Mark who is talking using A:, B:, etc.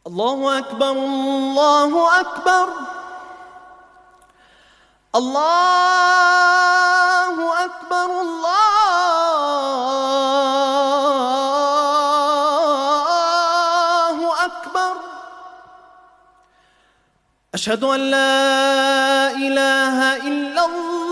A: الله أكبر الله أكبر الله أكبر الله أكبر. أشهد أن لا إله إلا الله.